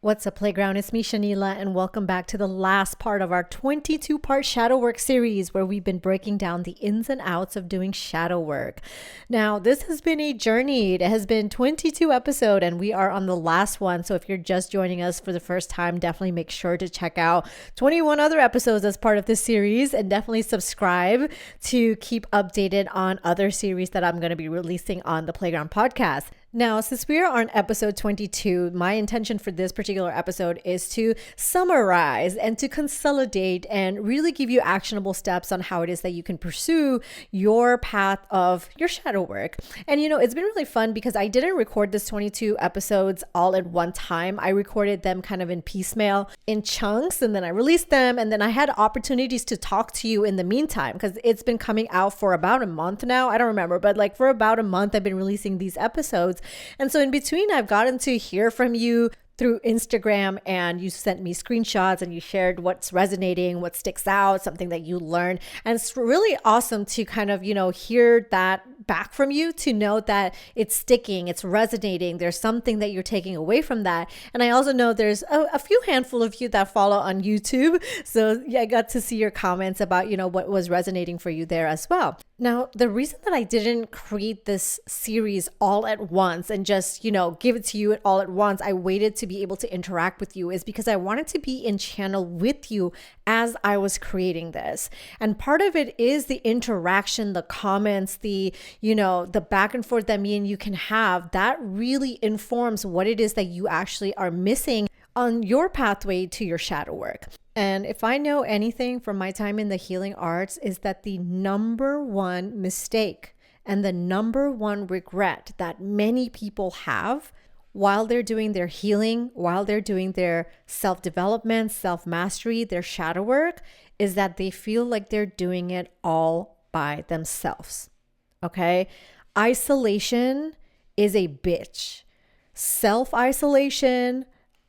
What's up, Playground? It's me, Shanila, and welcome back to the last part of our 22-part shadow work series where we've been breaking down the ins and outs of doing shadow work. Now, this has been a journey. It has been 22 episodes, and we are on the last one. So if you're just joining us for the first time, definitely make sure to check out 21 other episodes as part of this series, and definitely subscribe to keep updated on other series that I'm going to be releasing on the Playground podcast. Now, since we are on episode 22, my intention for this particular episode is to summarize and to consolidate and really give you actionable steps on how it is that you can pursue your path of your shadow work. And it's been really fun because I didn't record this 22 episodes all at one time. I recorded them kind of in piecemeal, in chunks, and then I released them. And then I had opportunities to talk to you in the meantime because it's been coming out for about a month now. I don't remember, but like for about a month, I've been releasing these episodes. And so in between, I've gotten to hear from you through Instagram, and you sent me screenshots and you shared what's resonating, what sticks out, something that you learned. And it's really awesome to kind of, hear that back from you, to know that it's sticking, it's resonating. There's something that you're taking away from that. And I also know there's a few handful of you that follow on YouTube. So yeah, I got to see your comments about, what was resonating for you there as well. Now, the reason that I didn't create this series all at once and just, give it to you all at once, I waited to be able to interact with you, is because I wanted to be in channel with you as I was creating this. And part of it is the interaction, the comments, the back and forth that me and you can have. That really informs what it is that you actually are missing on your pathway to your shadow work. And if I know anything from my time in the healing arts, is that the number one mistake and the number one regret that many people have while they're doing their healing, while they're doing their self-development, self-mastery, their shadow work, is that they feel like they're doing it all by themselves. Okay? Isolation is a bitch. Self-isolation,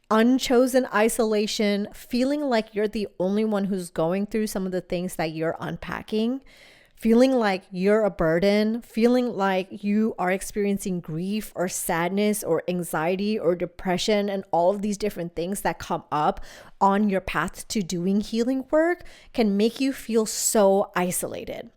unchosen isolation, feeling like you're the only one who's going through some of the things that you're unpacking, feeling like you're a burden, feeling like you are experiencing grief or sadness or anxiety or depression, and all of these different things that come up on your path to doing healing work can make you feel so isolated.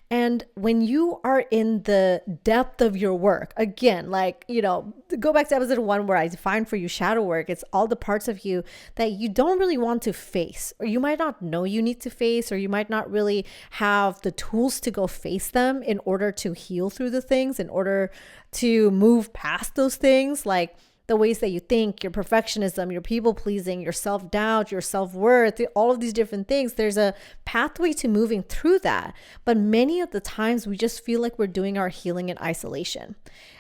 And when you are in the depth of your work, again, go back to episode 1 where I defined for you shadow work. It's all the parts of you that you don't really want to face, or you might not know you need to face, or you might not really have the tools to go face them in order to heal through the things, in order to move past those things, like the ways that you think, your perfectionism, your people pleasing, your self-doubt, your self-worth, all of these different things. There's a pathway to moving through that. But many of the times we just feel like we're doing our healing in isolation.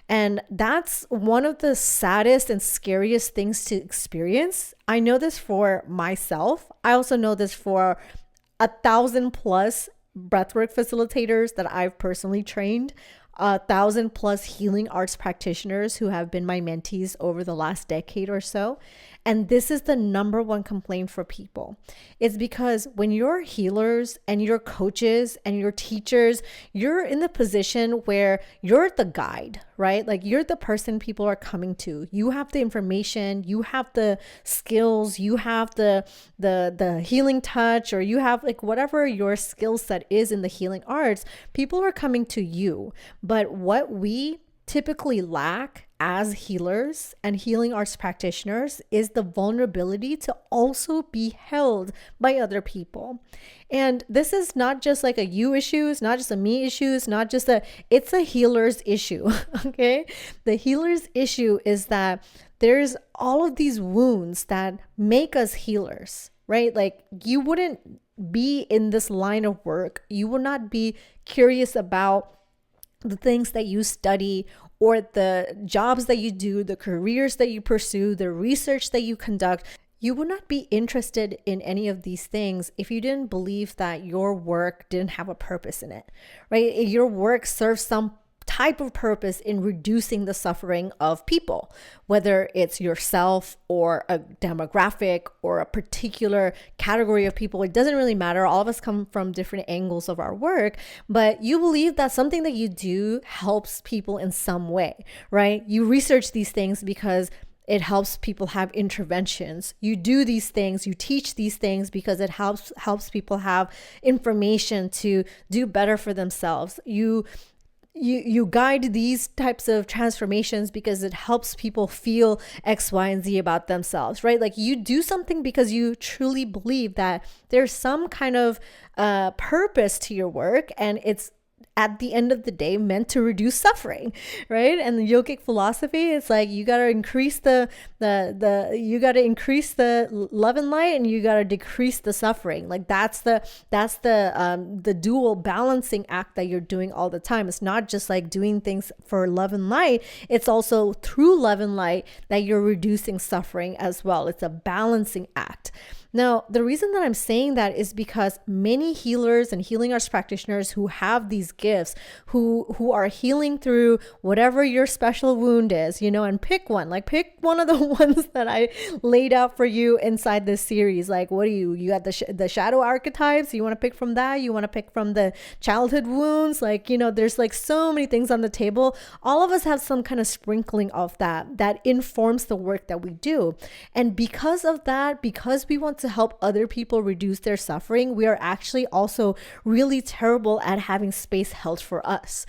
And that's one of the saddest and scariest things to experience. I know this for myself. I also know this for 1,000+ breathwork facilitators that I've personally trained. 1,000+ healing arts practitioners who have been my mentees over the last decade or so. And this is the number one complaint for people. It's because when you're healers and you're coaches and you're teachers, you're in the position where you're the guide, right? Like you're the person people are coming to. You have the information, you have the skills, you have the healing touch, or you have like whatever your skill set is in the healing arts, people are coming to you. But what we typically lack as healers and healing arts practitioners is the vulnerability to also be held by other people. And this is not just like a you issue, it's not just a me issue, it's a healer's issue, okay? The healer's issue is that there's all of these wounds that make us healers, right? Like you wouldn't be in this line of work, you would not be curious about the things that you study or the jobs that you do, the careers that you pursue, the research that you conduct. You would not be interested in any of these things if you didn't believe that your work didn't have a purpose in it, right? Your work serves some type of purpose in reducing the suffering of people, whether it's yourself or a demographic or a particular category of people. It doesn't really matter. All of us come from different angles of our work, but you believe that something that you do helps people in some way, right? You research these things because it helps people have interventions. You do these things, you teach these things because it helps people have information to do better for themselves. You guide these types of transformations because it helps people feel X, Y, and Z about themselves, right? Like you do something because you truly believe that there's some kind of purpose to your work, and it's at the end of the day meant to reduce suffering, right? And the yogic philosophy, it's like you got to increase the love and light, and you got to decrease the suffering. Like that's the dual balancing act that you're doing all the time. It's not just like doing things for love and light, it's also through love and light that you're reducing suffering as well. It's a balancing act. Now, the reason that I'm saying that is because many healers and healing arts practitioners who have these gifts, who are healing through whatever your special wound is, and pick one of the ones that I laid out for you inside this series. Like, what do you got the shadow archetypes? You want to pick from that? You want to pick from the childhood wounds? There's like so many things on the table. All of us have some kind of sprinkling of that informs the work that we do. And because of that, because we want to help other people reduce their suffering, we are actually also really terrible at having space held for us.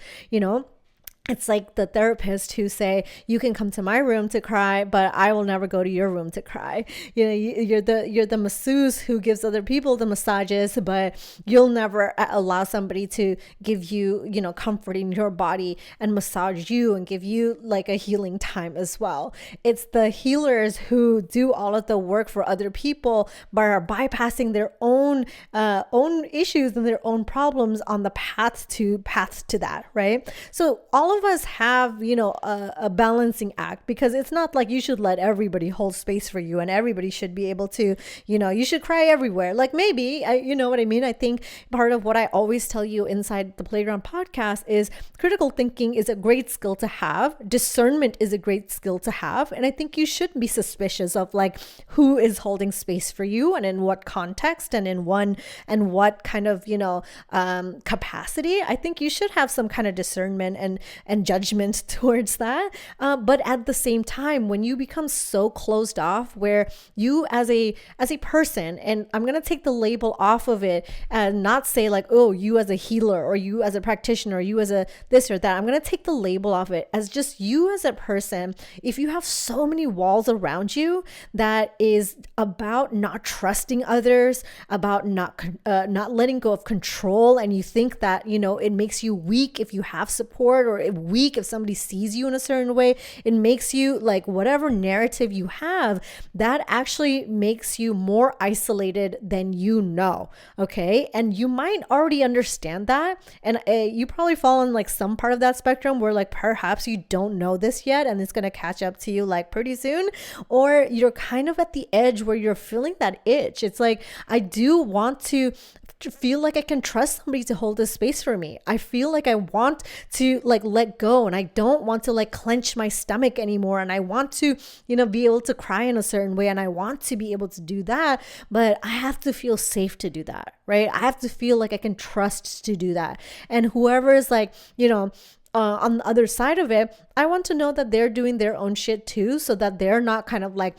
It's like the therapists who say, you can come to my room to cry, but I will never go to your room to cry. You're the masseuse who gives other people the massages, but you'll never allow somebody to give you, comfort in your body and massage you and give you like a healing time as well. It's the healers who do all of the work for other people, but are bypassing their own issues and their own problems on the path to that, right? So all of us have, a balancing act, because it's not like you should let everybody hold space for you and everybody should be able to, you should cry everywhere. Like maybe, you know what I mean? I think part of what I always tell you inside the Playground podcast is critical thinking is a great skill to have. Discernment is a great skill to have. And I think you should be suspicious of like who is holding space for you and in what context and in what kind of, capacity. I think you should have some kind of discernment and judgment towards that. But at the same time, when you become so closed off, where you as a person, and I'm going to take the label off of it and not say like, oh, you as a healer or you as a practitioner or you as a this or that. I'm going to take the label off it as just you as a person. If you have so many walls around you that is about not trusting others, about not letting go of control, and you think that, it makes you weak if you have support, or weak if somebody sees you in a certain way, it makes you like whatever narrative you have, that actually makes you more isolated than okay? And you might already understand that, and you probably fall in like some part of that spectrum where like perhaps you don't know this yet and it's going to catch up to you like pretty soon, or you're kind of at the edge where you're feeling that itch. It's like, I do want to feel like I can trust somebody to hold this space for me. I feel like I want to like let go, and I don't want to like clench my stomach anymore, and I want to be able to cry in a certain way, and I want to be able to do that, but I have to feel safe to do that, right? I have to feel like I can trust to do that. And whoever is like on the other side of it, I want to know that they're doing their own shit too, so that they're not kind of like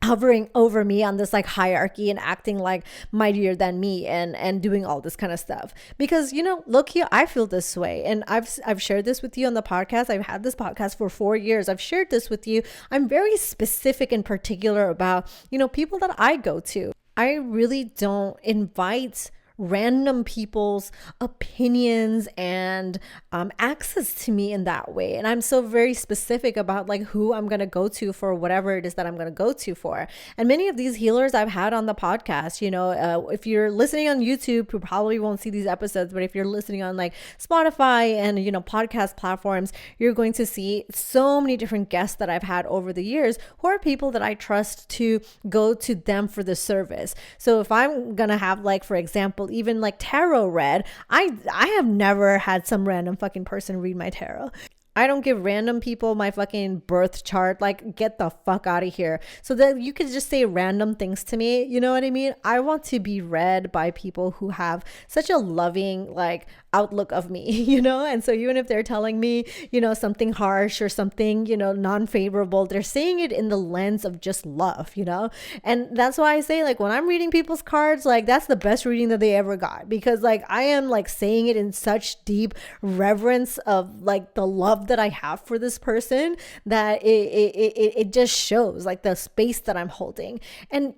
hovering over me on this like hierarchy and acting like mightier than me and doing all this kind of stuff. Because look here, I feel this way, and I've shared this with you on the podcast. I've had this podcast for 4 years. I've shared this with you. I'm very specific and particular about people that I go to. I really don't invite random people's opinions and access to me in that way. And I'm so very specific about like who I'm going to go to for whatever it is that I'm going to go to for. And many of these healers I've had on the podcast, if you're listening on YouTube, you probably won't see these episodes, but if you're listening on like Spotify and, podcast platforms, you're going to see so many different guests that I've had over the years who are people that I trust to go to them for the service. So if I'm going to have like, for example, even like tarot read, I have never had some random fucking person read my tarot. I don't give random people my fucking birth chart. Like, get the fuck out of here. So that you could just say random things to me. You know what I mean? I want to be read by people who have such a loving, like, outlook of me, and so even if they're telling me, something harsh or something, non-favorable, they're saying it in the lens of just love, and that's why I say, like, when I'm reading people's cards, like, that's the best reading that they ever got, because like I am like saying it in such deep reverence of like the love that I have for this person, that it just shows like the space that I'm holding. And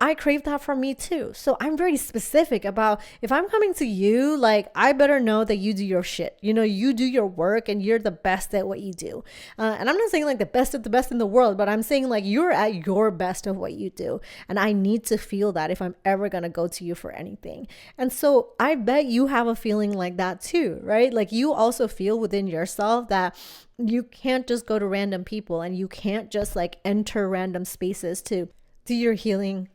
I crave that from me too. So I'm very specific about, if I'm coming to you, like, I better know that you do your shit, you do your work and you're the best at what you do. And I'm not saying like the best of the best in the world, but I'm saying like you're at your best of what you do. And I need to feel that if I'm ever going to go to you for anything. And so I bet you have a feeling like that too, right? Like you also feel within yourself that you can't just go to random people and you can't just like enter random spaces to do your healing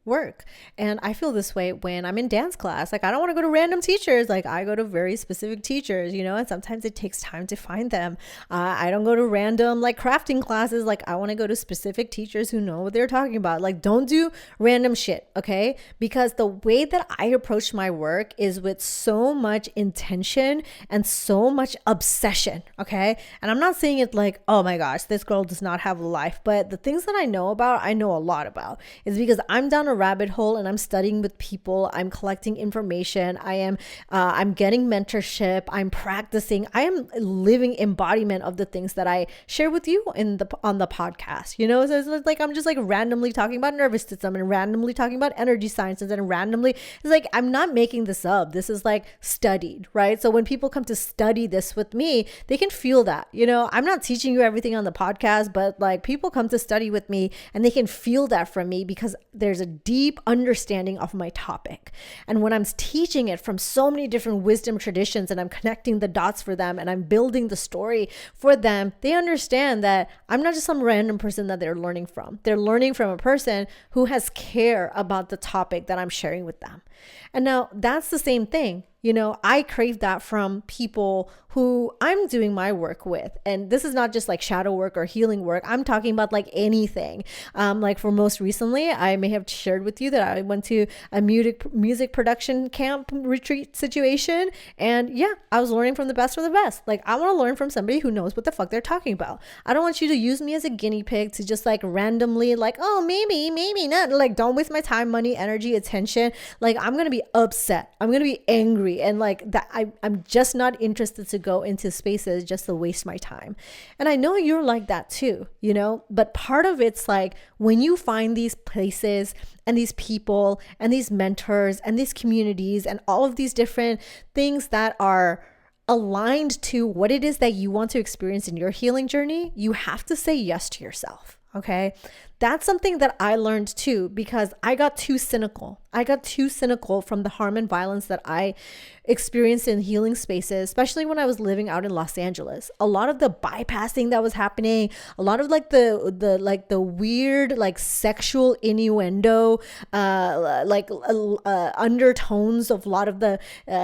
work. And I feel this way when I'm in dance class. Like, I don't want to go to random teachers. Like, I go to very specific teachers, and sometimes it takes time to find them. I don't go to random like crafting classes. Like, I want to go to specific teachers who know what they're talking about. Like, don't do random shit, okay? Because the way that I approach my work is with so much intention and so much obsession, okay? And I'm not saying it like, oh my gosh, this girl does not have a life. But the things that I know a lot about. Is because I'm down a rabbit hole and I'm studying with people. I'm collecting information. I'm getting mentorship. I'm practicing. I am living embodiment of the things that I share with you on the podcast. So it's like I'm just like randomly talking about nervous system and randomly talking about energy sciences and randomly, it's like I'm not making this up. This is like studied, right? So when people come to study this with me, they can feel that. I'm not teaching you everything on the podcast, but like people come to study with me and they can feel that from me because there's a deep understanding of my topic. And when I'm teaching it from so many different wisdom traditions and I'm connecting the dots for them and I'm building the story for them, they understand that I'm not just some random person that they're learning from. They're learning from a person who has care about the topic that I'm sharing with them. And now that's the same thing. I crave that from people who I'm doing my work with. And this is not just like shadow work or healing work. I'm talking about like anything. Like for most recently, I may have shared with you that I went to a music production camp retreat situation. And yeah, I was learning from the best of the best. Like I want to learn from somebody who knows what the fuck they're talking about. I don't want you to use me as a guinea pig to just like randomly like, oh, maybe not. Like don't waste my time, money, energy, attention. Like I'm going to be upset. I'm going to be angry. And like that, I'm just not interested to go into spaces just to waste my time. And I know you're like that too, but part of it's like when you find these places and these people and these mentors and these communities and all of these different things that are aligned to what it is that you want to experience in your healing journey, you have to say yes to yourself. Okay. That's something that I learned too, because I got too cynical. From the harm and violence that I experienced in healing spaces, especially when I was living out in Los Angeles. A lot of the bypassing that was happening, a lot of like the weird like sexual innuendo, undertones of a lot of the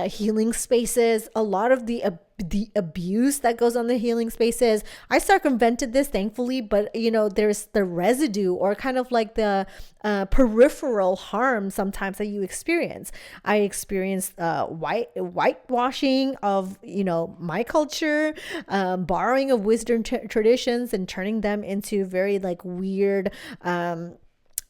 healing spaces, a lot of the abuse that goes on the healing spaces. I circumvented this thankfully, but there's the residue or kind of like the peripheral harm sometimes that you experience. I experienced whitewashing of my culture, borrowing of wisdom traditions and turning them into very like weird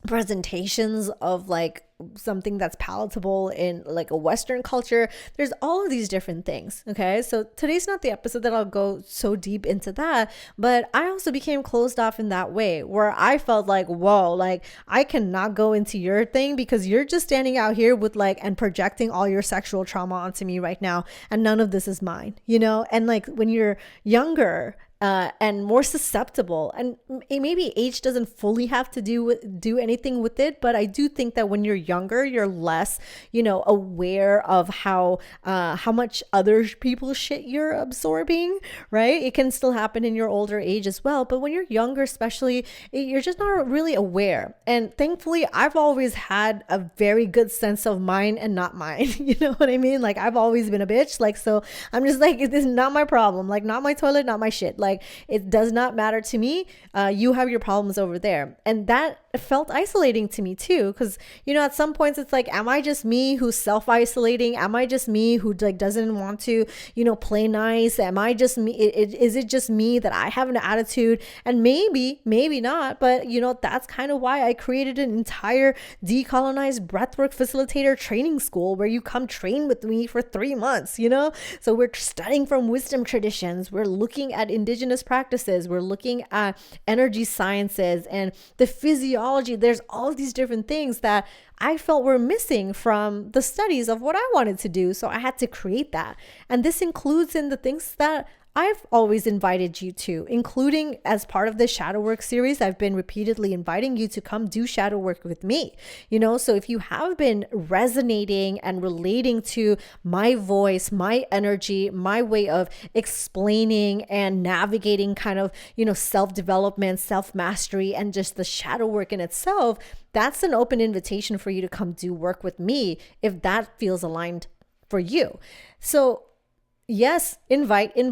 presentations of like something that's palatable in like a Western culture. There's all of these different things. Okay. So today's not the episode that I'll go so deep into that, but I also became closed off in that way where I felt like, whoa, like I cannot go into your thing because you're just standing out here with like, and projecting all your sexual trauma onto me right now. And none of this is mine, and like when you're younger, and more susceptible, and maybe age doesn't fully have to do anything with it, but I do think that when you're younger, you're less, aware of how much other people's shit you're absorbing, right? It can still happen in your older age as well, but when you're younger, especially, you're just not really aware. And thankfully, I've always had a very good sense of mine and not mine. You know what I mean? Like I've always been a bitch. Like, so I'm just like, this is not my problem. Like not my toilet, not my shit. Like Like, it does not matter to me. You have your problems over there. And that felt isolating to me too. Because, at some points it's like, am I just me who's self-isolating? Am I just me who like doesn't want to, play nice? Am I just me? Is it just me that I have an attitude? And maybe not. But, that's kind of why I created an entire decolonized breathwork facilitator training school where you come train with me for 3 months, So we're studying from wisdom traditions. We're looking at indigenous practices. We're looking at energy sciences and the physiology. There's all these different things that I felt were missing from the studies of what I wanted to do. So I had to create that. And this includes in the things that I've always invited you to, including as part of the shadow work series. I've been repeatedly inviting you to come do shadow work with me, so if you have been resonating and relating to my voice, my energy, my way of explaining and navigating kind of, self-development, self-mastery, and just the shadow work in itself, that's an open invitation for you to come do work with me if that feels aligned for you. So yes, invite, go to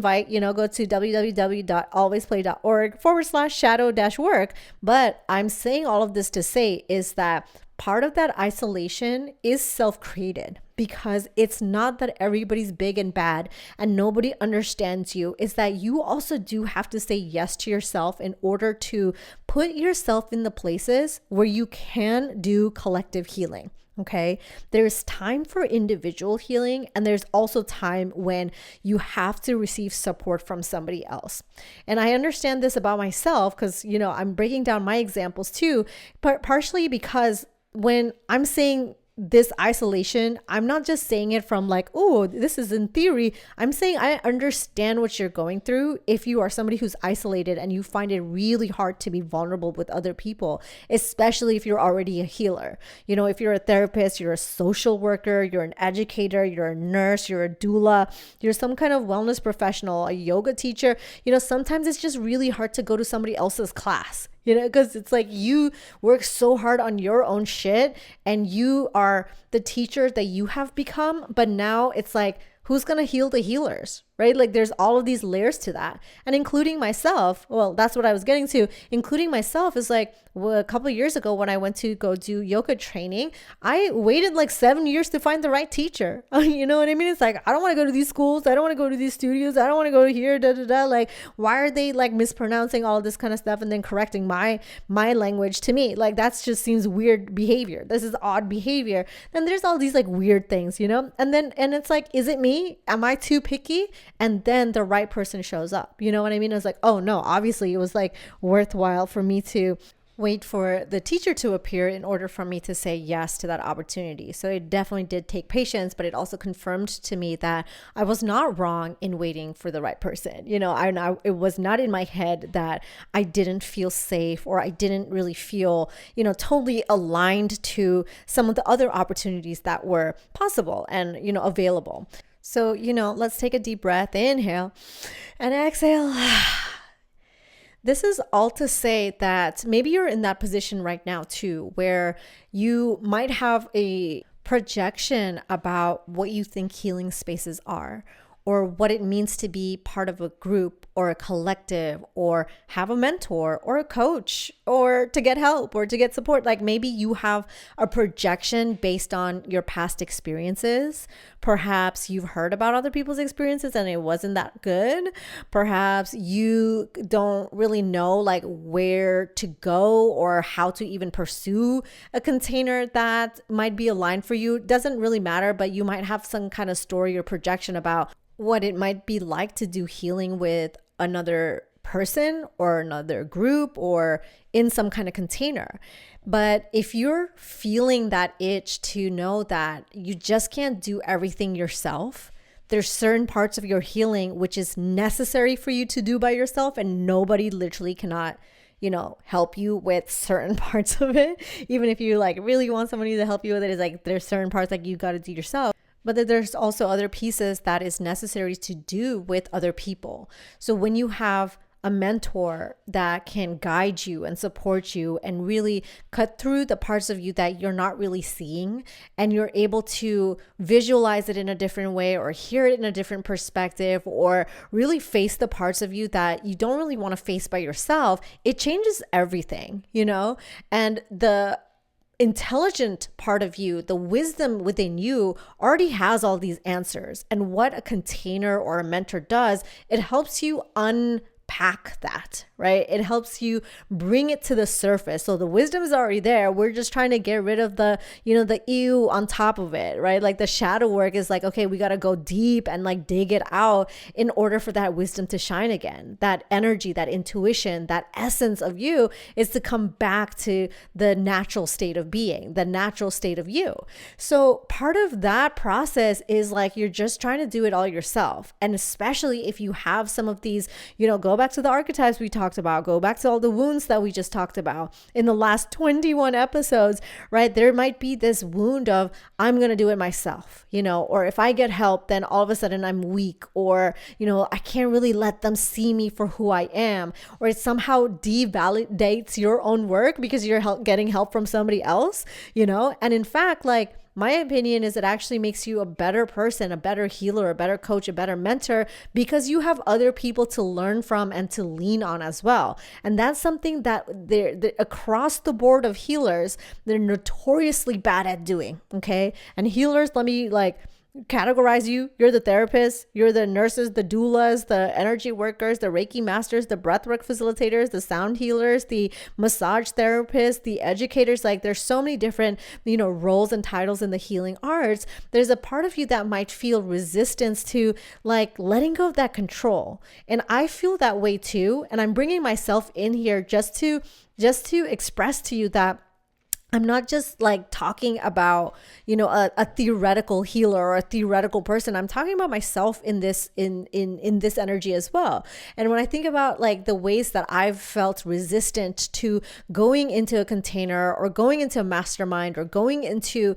www.alwaysplay.org/shadow-work. But I'm saying all of this to say is that part of that isolation is self-created, because it's not that everybody's big and bad and nobody understands you. It's that you also do have to say yes to yourself in order to put yourself in the places where you can do collective healing. Okay, there's time for individual healing, and there's also time when you have to receive support from somebody else. And I understand this about myself because, I'm breaking down my examples too, but partially because when I'm saying this isolation, I'm not just saying it from like, oh, this is in theory. I'm saying I understand what you're going through if you are somebody who's isolated and you find it really hard to be vulnerable with other people, especially if you're already a healer. If you're a therapist, you're a social worker, you're an educator, you're a nurse, you're a doula, you're some kind of wellness professional, a yoga teacher, sometimes it's just really hard to go to somebody else's class. Because it's like you work so hard on your own shit and you are the teacher that you have become. But now it's like, who's going to heal the healers, right? Like there's all of these layers to that. And including myself, well, that's what I was getting to. Including myself is like, well, a couple of years ago when I went to go do yoga training, I waited like 7 years to find the right teacher. You know what I mean? It's like, I don't want to go to these schools. I don't want to go to these studios. I don't want to go here, Like, why are they like mispronouncing all this kind of stuff and then correcting my language to me? Like, that just seems weird behavior. This is odd behavior. Then there's all these like weird things, and it's like, is it me? Am I too picky? And then the right person shows up. You know what I mean? It's like, oh no, obviously it was like worthwhile for me to wait for the teacher to appear in order for me to say yes to that opportunity. So it definitely did take patience, but it also confirmed to me that I was not wrong in waiting for the right person. It was not in my head that I didn't feel safe or I didn't really feel, totally aligned to some of the other opportunities that were possible and, available. So, let's take a deep breath, inhale and exhale. This is all to say that maybe you're in that position right now too, where you might have a projection about what you think healing spaces are, or what it means to be part of a group or a collective, or have a mentor or a coach, or to get help or to get support. Like maybe you have a projection based on your past experiences. Perhaps you've heard about other people's experiences and it wasn't that good. Perhaps you don't really know like where to go or how to even pursue a container that might be aligned for you. Doesn't really matter, but you might have some kind of story or projection about what it might be like to do healing with another person or another group or in some kind of container. But if you're feeling that itch to know that you just can't do everything yourself, there's certain parts of your healing which is necessary for you to do by yourself, and nobody literally cannot help you with certain parts of it. Even if you like really want somebody to help you with it, it's like there's certain parts like you got to do yourself. But then there's also other pieces that is necessary to do with other people. So when you have a mentor that can guide you and support you and really cut through the parts of you that you're not really seeing, and you're able to visualize it in a different way or hear it in a different perspective or really face the parts of you that you don't really want to face by yourself, it changes everything, you know? And the intelligent part of you, the wisdom within you already has all these answers. And what a container or a mentor does, it helps you unpack that, right? It helps you bring it to the surface. So the wisdom is already there. We're just trying to get rid of the, the ew on top of it, right? Like the shadow work is like, okay, we got to go deep and like dig it out in order for that wisdom to shine again. That energy, that intuition, that essence of you is to come back to the natural state of being, the natural state of you. So part of that process is like, you're just trying to do it all yourself. And especially if you have some of these, go back to the archetypes we talked about, go back to all the wounds that we just talked about in the last 21 episodes, right? There might be this wound of, I'm going to do it myself, or if I get help, then all of a sudden I'm weak, or, I can't really let them see me for who I am, or it somehow devalidates your own work because you're getting help from somebody else, and in fact, like, my opinion is it actually makes you a better person, a better healer, a better coach, a better mentor, because you have other people to learn from and to lean on as well. And that's something that they're across the board of healers, they're notoriously bad at doing. Okay. And healers, let me categorize you. You're the therapist, you're the nurses, the doulas, the energy workers, the Reiki masters, the breathwork facilitators, the sound healers, the massage therapists, the educators. Like, there's so many different, roles and titles in the healing arts. There's a part of you that might feel resistance to like letting go of that control. And I feel that way too. And I'm bringing myself in here just to express to you that I'm not just like talking about, a theoretical healer or a theoretical person. I'm talking about myself in this energy as well. And when I think about like the ways that I've felt resistant to going into a container or going into a mastermind or going into,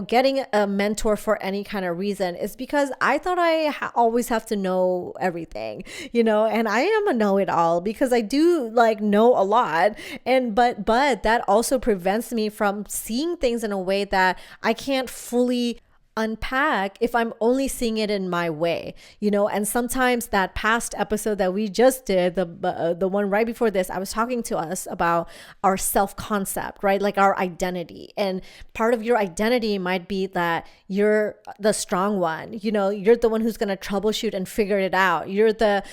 getting a mentor for any kind of reason, is because I thought I always have to know everything, and I am a know-it-all because I do like know a lot. And but that also prevents me from seeing things in a way that I can't fully unpack if I'm only seeing it in my way, and sometimes that past episode that we just did, the one right before this, I was talking to us about our self-concept, right? Like our identity. And part of your identity might be that you're the strong one, you're the one who's going to troubleshoot and figure it out. You're the,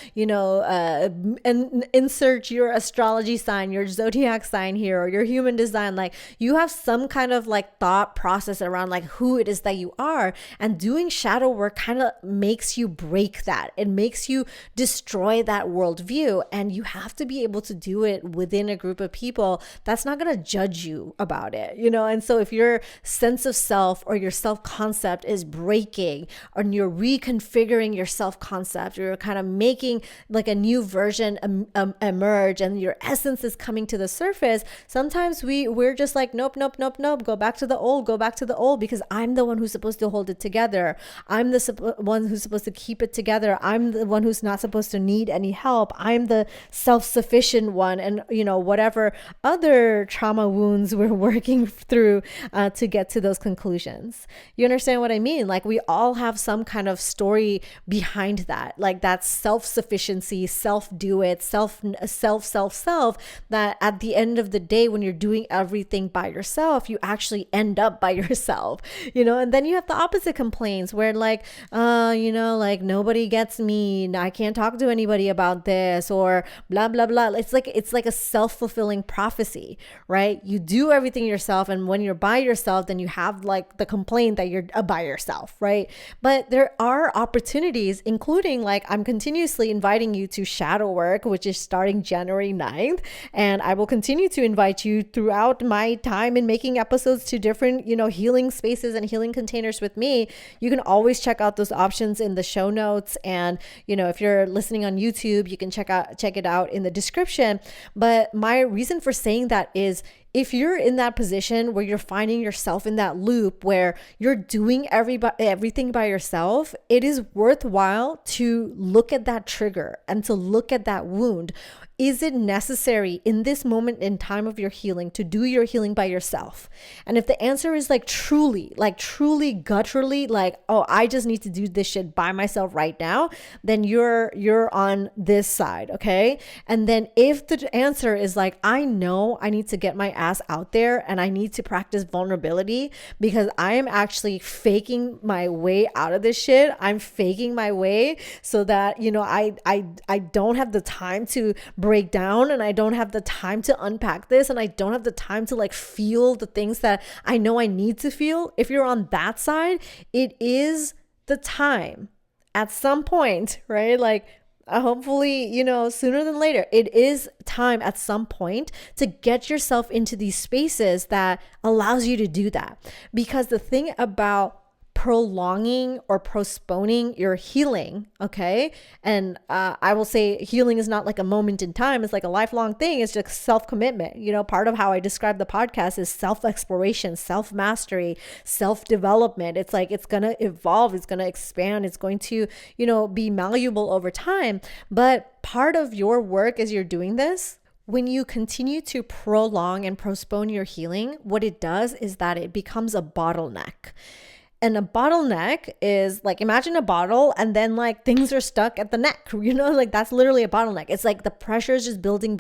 and insert your astrology sign, your zodiac sign here, or your human design. Like, you have some kind of like thought process around like who it is that you are. And doing shadow work kind of makes you break that. It makes you destroy that worldview. And you have to be able to do it within a group of people that's not going to judge you about it, And so if your sense of self or your self-concept is breaking, or you're reconfiguring your self-concept, or you're kind of making like a new version emerge, and your essence is coming to the surface, sometimes we're just like, nope, go back to the old, because I'm the one who's supposed to hold it together. I'm the one who's supposed to keep it together. I'm the one who's not supposed to need any help. I'm the self-sufficient one, and whatever other trauma wounds we're working through to get to those conclusions. You understand what I mean? Like, we all have some kind of story behind that, like that self-sufficiency, self-do it, self, that at the end of the day, when you're doing everything by yourself, you actually end up by yourself, and then you have the opposite complaints where like, like nobody gets me. I can't talk to anybody about this, or blah, blah, blah. It's like a self-fulfilling prophecy, right? You do everything yourself. And when you're by yourself, then you have like the complaint that you're by yourself, right? But there are opportunities, including like, I'm continuously inviting you to shadow work, which is starting January 9th. And I will continue to invite you throughout my time in making episodes to different, healing spaces and healing containers with me. You can always check out those options in the show notes. And, if you're listening on YouTube, you can check it out in the description. But my reason for saying that is, if you're in that position where you're finding yourself in that loop where you're doing everything by yourself, it is worthwhile to look at that trigger and to look at that wound. Is it necessary in this moment in time of your healing to do your healing by yourself? And if the answer is truly gutturally, oh, I just need to do this shit by myself right now, then you're on this side, okay? And then if the answer is I know I need to get my ass out there and I need to practice vulnerability because I am actually faking my way out of this shit. I'm faking my way so that, I don't have the time to break down, and I don't have the time to unpack this, and I don't have the time to feel the things that I know I need to feel. If you're on that side, it is the time at some point, right? Hopefully, sooner than later, it is time at some point to get yourself into these spaces that allows you to do that. Because the thing about prolonging or postponing your healing, okay? And I will say healing is not a moment in time. It's a lifelong thing. It's just self-commitment. Part of how I describe the podcast is self-exploration, self-mastery, self-development. It's it's going to evolve. It's going to expand. It's going to, be malleable over time. But part of your work as you're doing this, when you continue to prolong and postpone your healing, what it does is that it becomes a bottleneck. And a bottleneck is imagine a bottle and then things are stuck at the neck, that's literally a bottleneck. It's the pressure is just building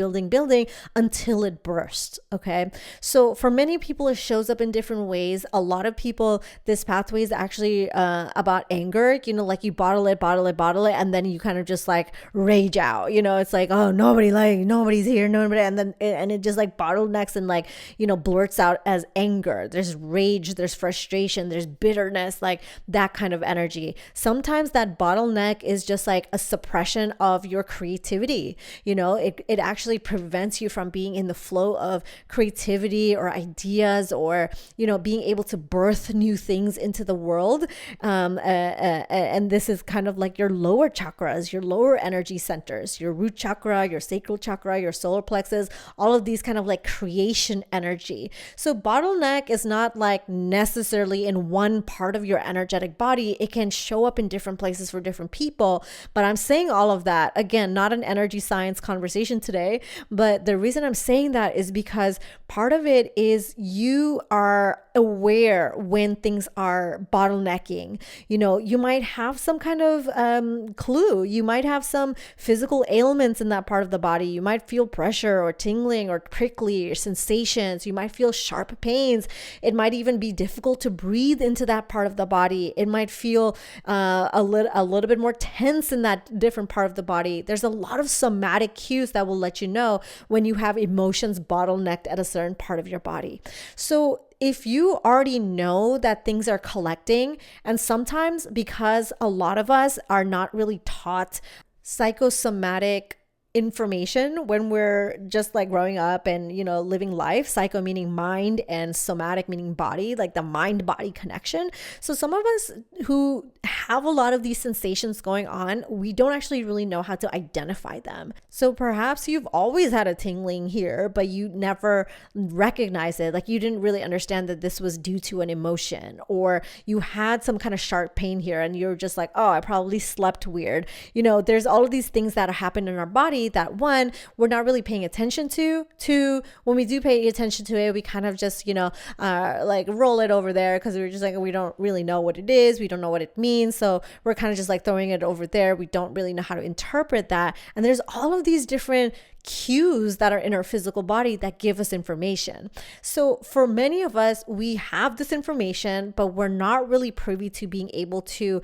until it bursts. Okay. So for many people, it shows up in different ways. A lot of people, this pathway is actually about anger, you bottle it, and then you kind of just rage out, it's oh, nobody's here, nobody. And then, and it just bottlenecks and blurts out as anger. There's rage, there's frustration, there's bitterness, that kind of energy. Sometimes that bottleneck is just a suppression of your creativity. It actually prevents you from being in the flow of creativity or ideas or, being able to birth new things into the world. And this is kind of your lower chakras, your lower energy centers, your root chakra, your sacral chakra, your solar plexus, all of these kind of creation energy. So bottleneck is not necessarily in one part of your energetic body. It can show up in different places for different people. But I'm saying all of that, again, not an energy science conversation today, but the reason I'm saying that is because part of it is you are aware when things are bottlenecking. You might have some kind of clue. You might have some physical ailments in that part of the body. You might feel pressure or tingling or prickly or sensations. You might feel sharp pains. It might even be difficult to breathe into that part of the body. It might feel a little bit more tense in that different part of the body. There's a lot of somatic cues that will let you know when you have emotions bottlenecked at a certain part of your body. So if you already know that things are collecting, and sometimes because a lot of us are not really taught psychosomatic information when we're just growing up and living life, psycho meaning mind and somatic meaning body, the mind body connection. So some of us who have a lot of these sensations going on, we don't actually really know how to identify them. So perhaps you've always had a tingling here, but you never recognize it. You didn't really understand that this was due to an emotion, or you had some kind of sharp pain here and you're just oh, I probably slept weird. There's all of these things that happen in our body that, one, we're not really paying attention to. Two, when we do pay attention to it, we kind of just, roll it over there because we're just we don't really know what it is. We don't know what it means. So we're kind of just throwing it over there. We don't really know how to interpret that. And there's all of these different cues that are in our physical body that give us information. So for many of us, we have this information, but we're not really privy to being able to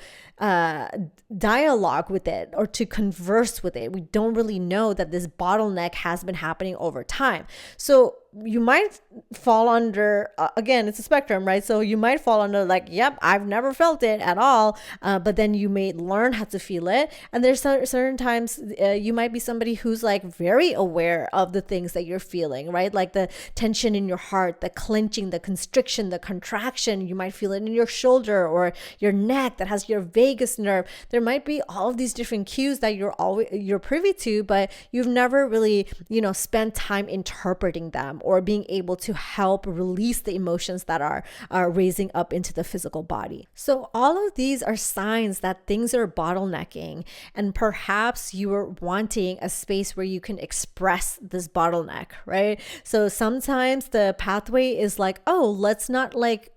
dialogue with it or to converse with it. We don't really know that this bottleneck has been happening over time. So you might fall under, again, it's a spectrum, right? So you might fall under yep, I've never felt it at all. But then you may learn how to feel it. And there's certain times you might be somebody who's very aware of the things that you're feeling, right? The tension in your heart, the clenching, the constriction, the contraction. You might feel it in your shoulder or your neck that has your vagus nerve. There might be all of these different cues that you're privy to, but you've never really, spent time interpreting them or being able to help release the emotions that are raising up into the physical body. So all of these are signs that things are bottlenecking, and perhaps you are wanting a space where you can express this bottleneck, right? So sometimes the pathway is like, oh, let's not like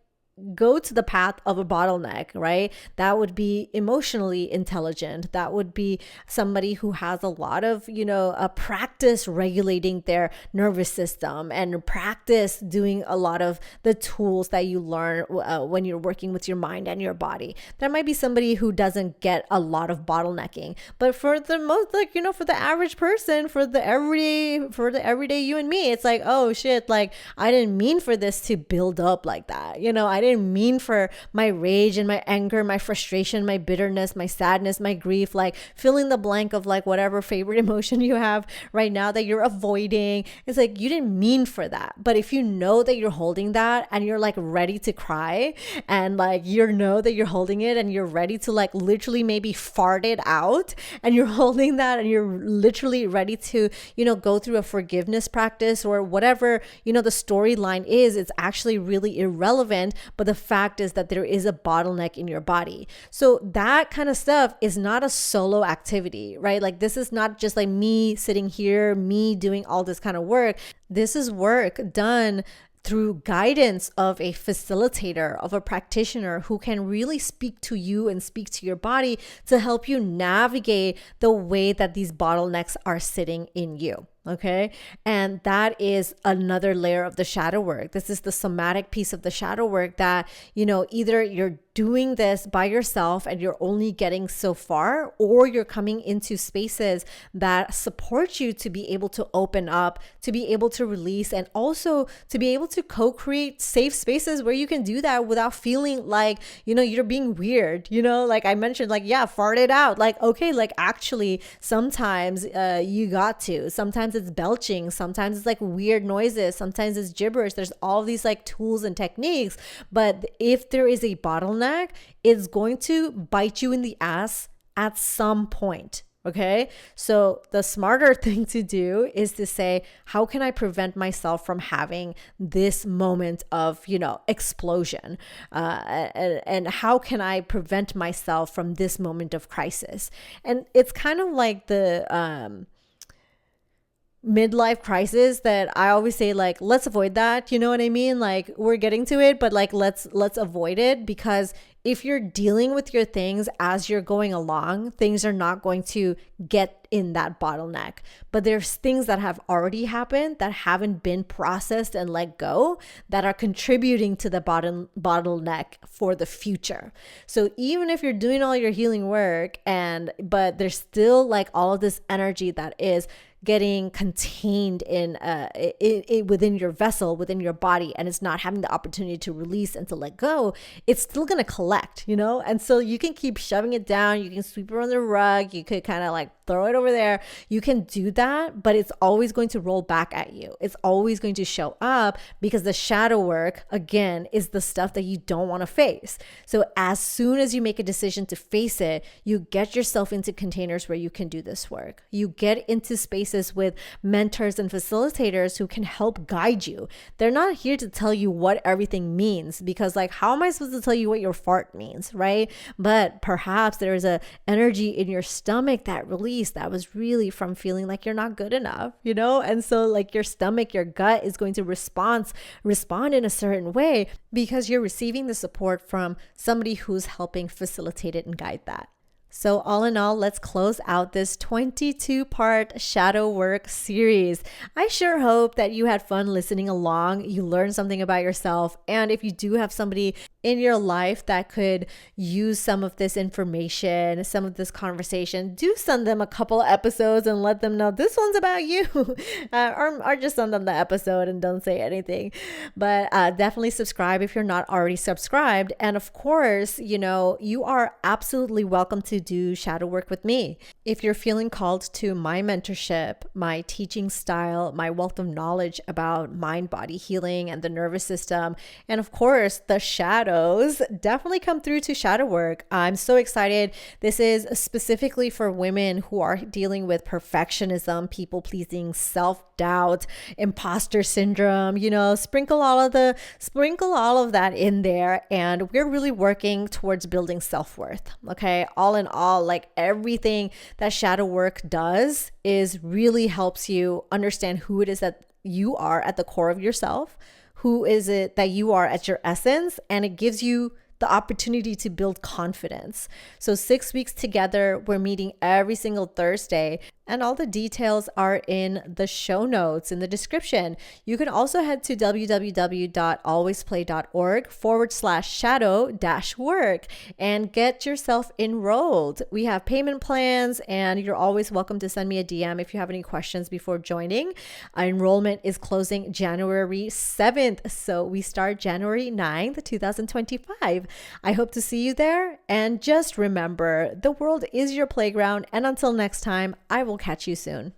go to the path of a bottleneck, right? That would be emotionally intelligent. That would be somebody who has a lot of, a practice regulating their nervous system and practice doing a lot of the tools that you learn when you're working with your mind and your body. There might be somebody who doesn't get a lot of bottlenecking, but for the most, for the average person, for the everyday you and me, it's like, oh shit, like I didn't mean for this to build up like that. I didn't mean for my rage and my anger, my frustration, my bitterness, my sadness, my grief, like fill in the blank of like whatever favorite emotion you have right now that you're avoiding. It's like you didn't mean for that. But if you know that you're holding that and you're like ready to cry and like you know that you're holding it and you're ready to like literally maybe fart it out and you're holding that and you're literally ready to, go through a forgiveness practice or whatever, the storyline is, it's actually really irrelevant. But the fact is that there is a bottleneck in your body. So that kind of stuff is not a solo activity, right? Like this is not just like me sitting here, me doing all this kind of work. This is work done through guidance of a facilitator, of a practitioner who can really speak to you and speak to your body to help you navigate the way that these bottlenecks are sitting in you. Okay. And that is another layer of the shadow work. This is the somatic piece of the shadow work that, either you're doing this by yourself and you're only getting so far, or you're coming into spaces that support you to be able to open up, to be able to release, and also to be able to co-create safe spaces where you can do that without feeling like, you're being weird, like I mentioned, like, yeah, fart it out. Like, okay, like actually sometimes you got to, sometimes it's belching, sometimes it's like weird noises, sometimes it's gibberish. There's all these like tools and techniques, but if there is a bottleneck, it's going to bite you in the ass at some point. Okay. So the smarter thing to do is to say, how can I prevent myself from having this moment of, explosion? And how can I prevent myself from this moment of crisis? And it's kind of like the, midlife crisis that I always say, like, let's avoid that. You know what I mean? Like we're getting to it, but like, let's avoid it, because if you're dealing with your things as you're going along, things are not going to get in that bottleneck. But there's things that have already happened that haven't been processed and let go that are contributing to the bottleneck for the future. So even if you're doing all your healing work but there's still like all of this energy that is getting contained in within your vessel, within your body, and it's not having the opportunity to release and to let go, it's still going to collect, And so you can keep shoving it down. You can sweep it on the rug. You could kind of like throw it over there. You can do that, but it's always going to roll back at you. It's always going to show up because the shadow work, again, is the stuff that you don't want to face. So as soon as you make a decision to face it, you get yourself into containers where you can do this work. You get into spaces with mentors and facilitators who can help guide you. They're not here to tell you what everything means, because like, how am I supposed to tell you what your fart means, right? But perhaps there is a energy in your stomach that released that was really from feeling like you're not good enough, And so like your stomach, your gut is going to respond in a certain way because you're receiving the support from somebody who's helping facilitate it and guide that. So all in all, let's close out this 22-part shadow work series. I sure hope that you had fun listening along, you learned something about yourself, and if you do have somebody in your life that could use some of this information, some of this conversation, do send them a couple episodes and let them know this one's about you. or just send them the episode and don't say anything. But definitely subscribe if you're not already subscribed. And of course, you are absolutely welcome to do shadow work with me. If you're feeling called to my mentorship, my teaching style, my wealth of knowledge about mind body healing and the nervous system, and of course, the shadows, definitely come through to shadow work. I'm so excited. This is specifically for women who are dealing with perfectionism, people pleasing, self doubt, imposter syndrome, sprinkle all of that in there. And we're really working towards building self-worth. Okay. All in all, like everything that shadow work does is really helps you understand who it is that you are at the core of yourself, who is it that you are at your essence, and it gives you the opportunity to build confidence. So 6 weeks together, we're meeting every single Thursday, and all the details are in the show notes in the description. You can also head to www.alwaysplay.org/shadow-work and get yourself enrolled. We have payment plans, and you're always welcome to send me a DM if you have any questions before joining. Enrollment is closing January 7th, so we start January 9th, 2025. I hope to see you there, and just remember, the world is your playground, and until next time, I will catch you soon.